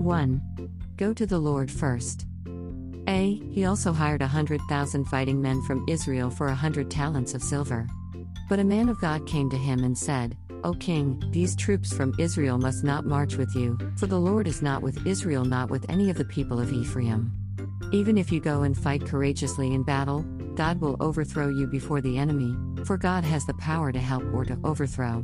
1. Go to the Lord first. A. He also hired 100,000 fighting men from Israel for 100 talents of silver. But a man of God came to him and said, O king, these troops from Israel must not march with you, for the Lord is not with Israel, not with any of the people of Ephraim. Even if you go and fight courageously in battle, God will overthrow you before the enemy, for God has the power to help or to overthrow.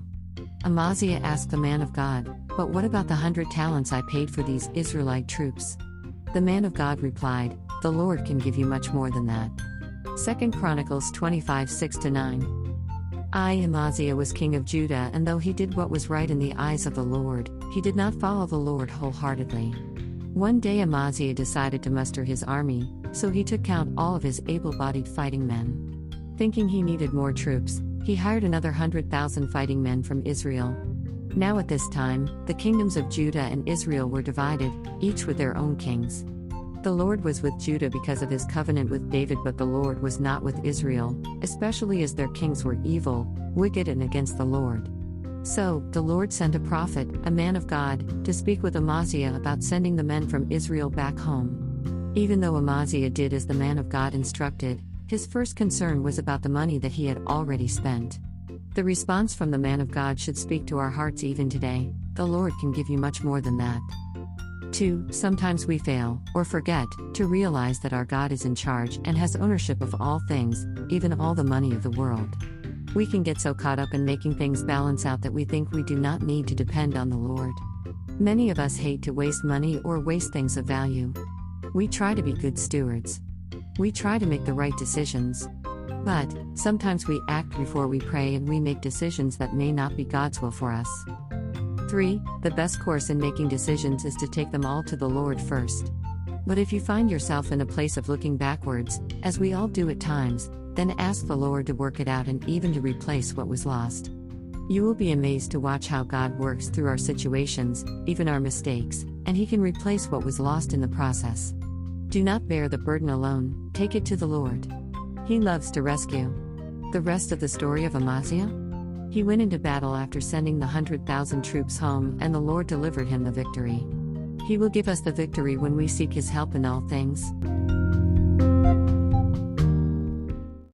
Amaziah asked the man of God, But what about the 100 talents I paid for these Israelite troops? The man of God replied, The Lord can give you much more than that. 2 Chronicles 25 6-9. Amaziah was king of Judah, and though he did what was right in the eyes of the Lord, he did not follow the Lord wholeheartedly. One day Amaziah decided to muster his army, so he took count all of his able-bodied fighting men. Thinking he needed more troops, he hired another 100,000 fighting men from Israel. Now at this time, the kingdoms of Judah and Israel were divided, each with their own kings. The Lord was with Judah because of his covenant with David, but the Lord was not with Israel, especially as their kings were evil, wicked, and against the Lord. So, the Lord sent a prophet, a man of God, to speak with Amaziah about sending the men from Israel back home. Even though Amaziah did as the man of God instructed, his first concern was about the money that he had already spent. The response from the man of God should speak to our hearts even today. The Lord can give you much more than that. 2. Sometimes we fail, or forget, to realize that our God is in charge and has ownership of all things, even all the money of the world. We can get so caught up in making things balance out that we think we do not need to depend on the Lord. Many of us hate to waste money or waste things of value. We try to be good stewards. We try to make the right decisions. But, sometimes we act before we pray, and we make decisions that may not be God's will for us. 3. The best course in making decisions is to take them all to the Lord first. But if you find yourself in a place of looking backwards, as we all do at times, then ask the Lord to work it out and even to replace what was lost. You will be amazed to watch how God works through our situations, even our mistakes, and He can replace what was lost in the process. Do not bear the burden alone, take it to the Lord. He loves to rescue. The rest of the story of Amaziah? He went into battle after sending the 100,000 troops home, and the Lord delivered him the victory. He will give us the victory when we seek His help in all things.